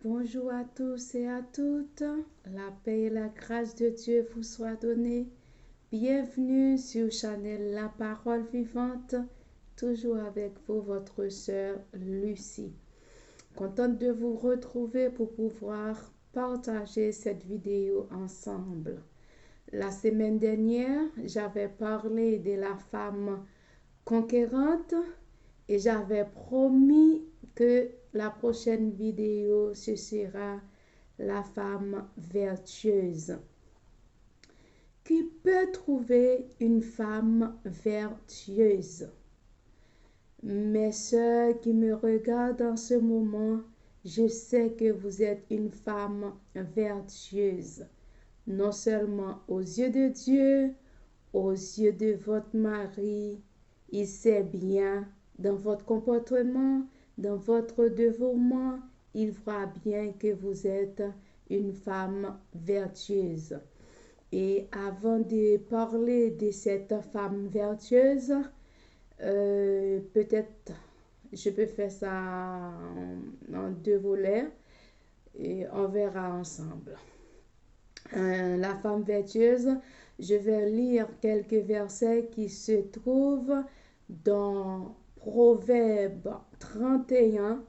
Bonjour à tous et à toutes. La paix et la grâce de Dieu vous soient données. Bienvenue sur Channel La Parole Vivante. Toujours avec vous, votre sœur Lucie. Contente de vous retrouver pour pouvoir partager cette vidéo ensemble. La semaine dernière, j'avais parlé de la femme conquérante et j'avais promis que la prochaine vidéo, ce sera la femme vertueuse. Qui peut trouver une femme vertueuse? Mes sœurs qui me regardent en ce moment, je sais que vous êtes une femme vertueuse. Non seulement aux yeux de Dieu, aux yeux de votre mari, il sait bien dans votre comportement, dans votre dévouement, il voit bien que vous êtes une femme vertueuse. Et avant de parler de cette femme vertueuse, peut-être je peux faire ça en deux volets et on verra ensemble. La femme vertueuse, je vais lire quelques versets qui se trouvent dans Proverbe 31,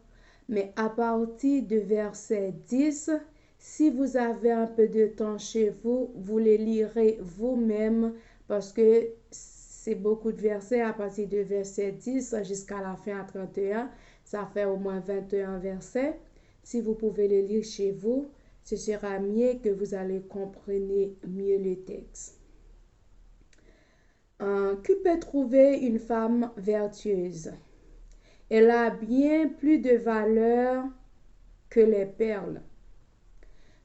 mais à partir de verset 10, si vous avez un peu de temps chez vous, vous les lirez vous-même parce que c'est beaucoup de versets à partir de verset 10 jusqu'à la fin à 31. Ça fait au moins 21 versets. Si vous pouvez les lire chez vous, ce sera mieux que vous allez comprendre mieux le texte. Qui peut trouver une femme vertueuse? Elle a bien plus de valeur que les perles.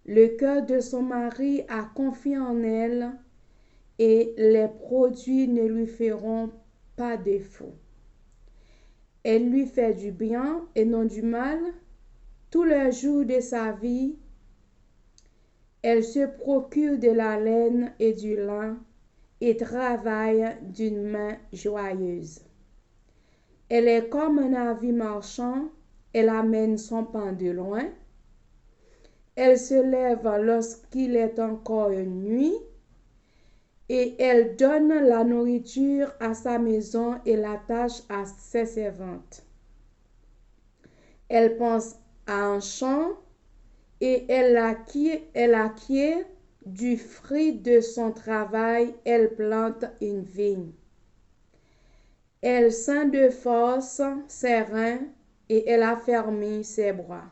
Le cœur de son mari a confiance en elle et les produits ne lui feront pas défaut. Elle lui fait du bien et non du mal tous les jours de sa vie. Elle se procure de la laine et du lin et travaille d'une main joyeuse. Elle est comme un navire marchand, elle amène son pain de loin. Elle se lève lorsqu'il est encore nuit et elle donne la nourriture à sa maison et l'attache à ses servantes. Elle pense à un champ et elle acquiert du fruit de son travail, elle plante une vigne. Elle sent de force ses reins et elle affermit ses bras.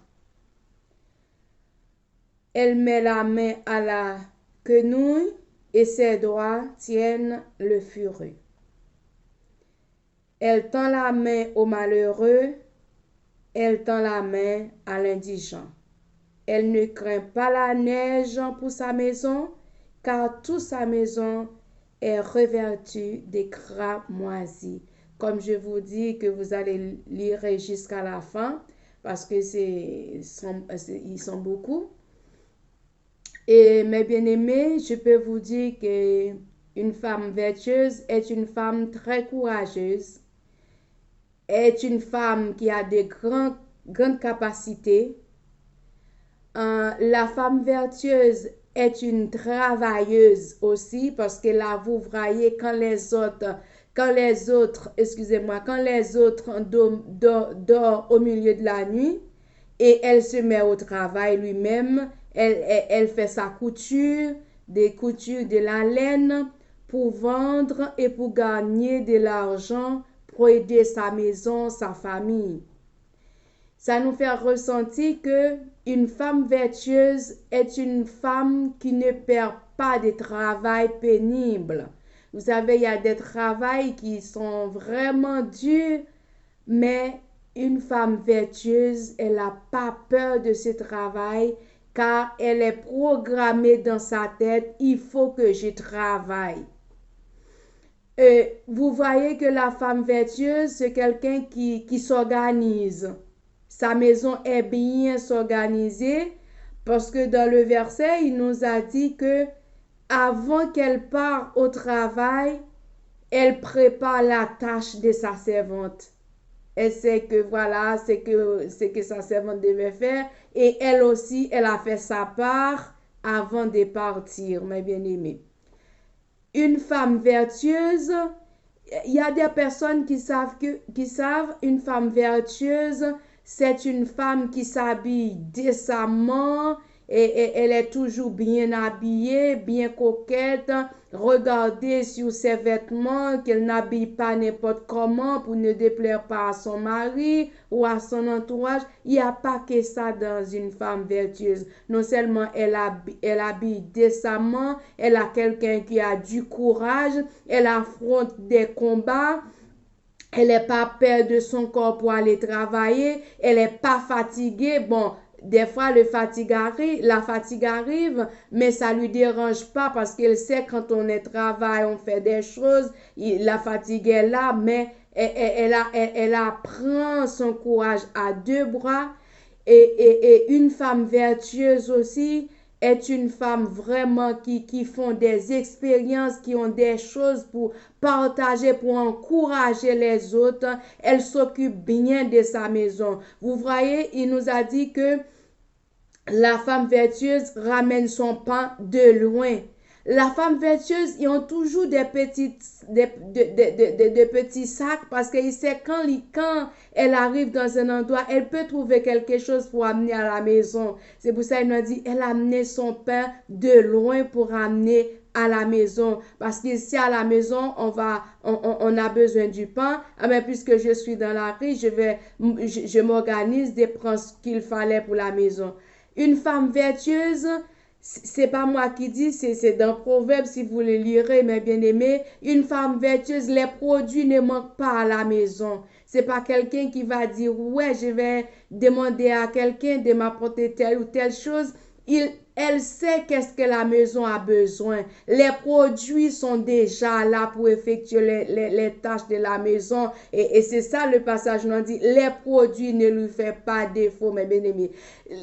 Elle met la main à la quenouille et ses doigts tiennent le furet. Elle tend la main au malheureux, elle tend la main à l'indigent. Elle ne craint pas la neige pour sa maison, car toute sa maison est revêtue de grappes moisies. Comme je vous dis que vous allez lire jusqu'à la fin, parce que ils sont beaucoup. Et mes bien-aimés, je peux vous dire qu'une femme vertueuse est une femme très courageuse, est une femme qui a de grandes capacités. La femme vertueuse est une travailleuse aussi parce que là, vous voyez quand les autres dorment au milieu de la nuit et elle se met au travail lui-même, elle fait sa couture, des coutures de la laine pour vendre et pour gagner de l'argent pour aider sa maison, sa famille. Ça nous fait ressentir que une femme vertueuse est une femme qui ne perd pas de travail pénible. Vous savez, il y a des travails qui sont vraiment durs, mais une femme vertueuse, elle n'a pas peur de ce travail car elle est programmée dans sa tête, il faut que je travaille. Vous voyez que la femme vertueuse, c'est quelqu'un qui s'organise. Sa maison est bien organisée parce que dans le verset, il nous a dit que avant qu'elle parte au travail, elle prépare la tâche de sa servante. elle sait que voilà, c'est que sa servante devait faire. Et elle aussi, elle a fait sa part avant de partir, mes bien-aimés. Une femme vertueuse, il y a des personnes qui savent une femme vertueuse, c'est une femme qui s'habille décemment et elle est toujours bien habillée, bien coquette. Regardez sur ses vêtements qu'elle n'habille pas n'importe comment pour ne déplaire pas à son mari ou à son entourage. Il n'y a pas que ça dans une femme vertueuse. Non seulement elle habille décemment, elle a quelqu'un qui a du courage, elle affronte des combats. Elle n'est pas peur de son corps pour aller travailler. Elle n'est pas fatiguée. Bon, des fois, la fatigue arrive, mais ça lui dérange pas parce qu'elle sait quand on est travail, on fait des choses, la fatigue est là, mais elle apprend son courage à deux bras. Et une femme vertueuse aussi est une femme vraiment qui font des expériences, qui ont des choses pour partager, pour encourager les autres. Elle s'occupe bien de sa maison. Vous voyez, il nous a dit que la femme vertueuse ramène son pain de loin. La femme vertueuse, ils ont toujours des petits sacs parce qu'il sait quand elle arrive dans un endroit, elle peut trouver quelque chose pour amener à la maison. C'est pour ça qu'il nous a dit, elle a amené son pain de loin pour amener à la maison. Parce qu'ici à la maison, on a besoin du pain. Ah, mais puisque je suis dans la rue, je m'organise de prendre ce qu'il fallait pour la maison. Une femme vertueuse, c'est pas moi qui dis, c'est dans Proverbe si vous le lirez, mes bien-aimés. Une femme vertueuse, les produits ne manquent pas à la maison. C'est pas quelqu'un qui va dire, ouais, je vais demander à quelqu'un de m'apporter telle ou telle chose. Elle sait qu'est-ce que la maison a besoin. Les produits sont déjà là pour effectuer les tâches de la maison. Et c'est ça le passage nous dit. Les produits ne lui font pas défaut, mes bien-aimés.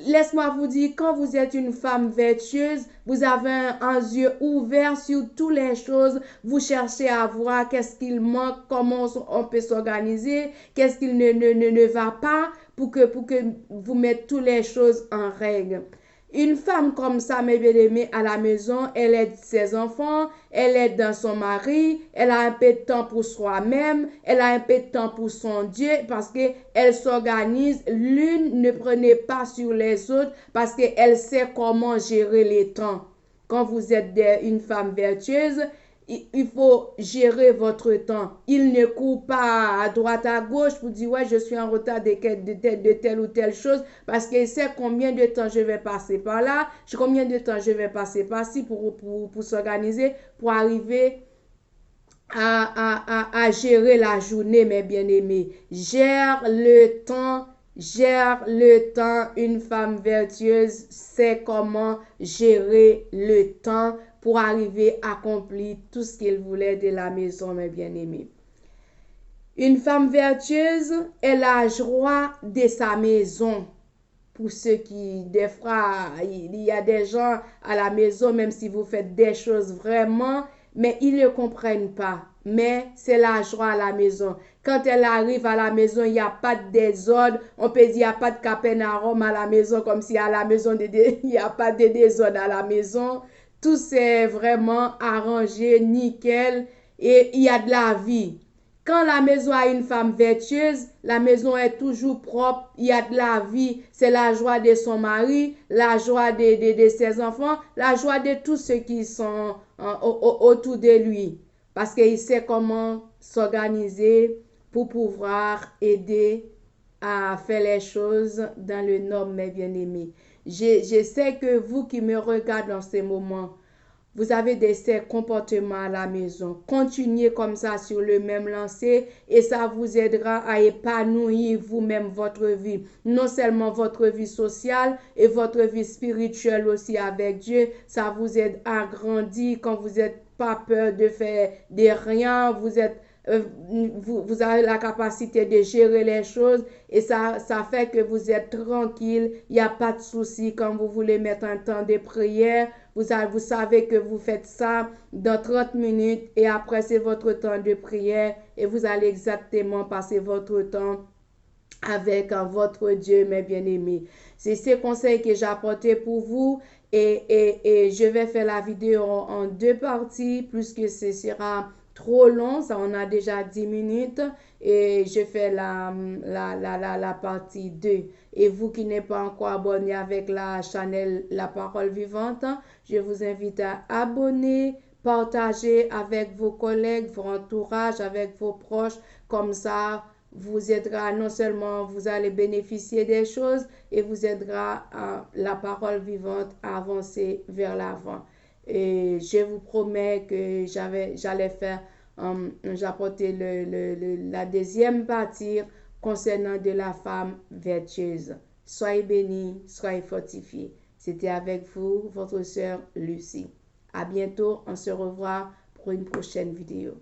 Laisse-moi vous dire, quand vous êtes une femme vertueuse, vous avez un yeux ouvert sur toutes les choses. Vous cherchez à voir qu'est-ce qu'il manque, comment on peut s'organiser, qu'est-ce qu'il ne va pas pour que vous mettez toutes les choses en règle. Une femme comme ça, mes bien-aimés, à la maison, elle aide ses enfants, elle aide dans son mari, elle a un peu de temps pour soi-même, elle a un peu de temps pour son Dieu parce qu'elle s'organise. L'une ne prenez pas sur les autres parce qu'elle sait comment gérer les temps. Quand vous êtes une femme vertueuse, il faut gérer votre temps. Il ne court pas à droite, à gauche pour dire, ouais, je suis en retard de telle ou telle chose parce qu'il sait combien de temps je vais passer par là, combien de temps je vais passer par-ci pour s'organiser, pour arriver à gérer la journée, mes bien-aimés. Gère le temps. Une femme vertueeuse sait comment gérer le temps pour arriver à accomplir tout ce qu'il voulait de la maison, mes bien-aimés. Une femme vertueuse est la joie de sa maison. Pour ceux qui, des fois, il y a des gens à la maison, même si vous faites des choses vraiment, mais ils ne comprennent pas. Mais c'est la joie à la maison. Quand elle arrive à la maison, il n'y a pas de désordre. On peut dire qu'il n'y a pas de Capernaum à la maison, comme si à la maison, il n'y a pas de désordre à la maison. Tout c'est vraiment arrangé, nickel, et il y a de la vie. Quand la maison a une femme vertueuse, la maison est toujours propre, il y a de la vie. C'est la joie de son mari, la joie de ses enfants, la joie de tous ceux qui sont autour de lui. Parce qu'il sait comment s'organiser pour pouvoir aider à faire les choses dans le norme, mes bien-aimés. Je sais que vous qui me regardez dans ces moments, vous avez ces comportements à la maison. Continuez comme ça sur le même lancer et ça vous aidera à épanouir vous-même votre vie. Non seulement votre vie sociale et votre vie spirituelle aussi avec Dieu. Ça vous aide à grandir quand vous n'êtes pas peur de faire de rien. Vous avez la capacité de gérer les choses et ça fait que vous êtes tranquille. Il n'y a pas de souci quand vous voulez mettre un temps de prière. Vous savez que vous faites ça dans 30 minutes et après c'est votre temps de prière et vous allez exactement passer votre temps avec votre Dieu, mes bien-aimés. C'est ces conseils que j'ai apportés pour vous et je vais faire la vidéo en deux parties puisque ce sera trop long. Ça, on a déjà 10 minutes et je fais la partie 2. Et vous qui n'êtes pas encore abonné avec la chaîne La Parole Vivante, je vous invite à abonner, partager avec vos collègues, votre entourage, avec vos proches. Comme ça, vous aidera non seulement vous allez bénéficier des choses et vous aidera la parole vivante à avancer vers l'avant. Et je vous promets que j'allais faire, j'apporter la deuxième partie concernant de la femme vertueuse. Soyez bénis, soyez fortifiés. C'était avec vous, votre sœur Lucie. À bientôt, on se revoit pour une prochaine vidéo.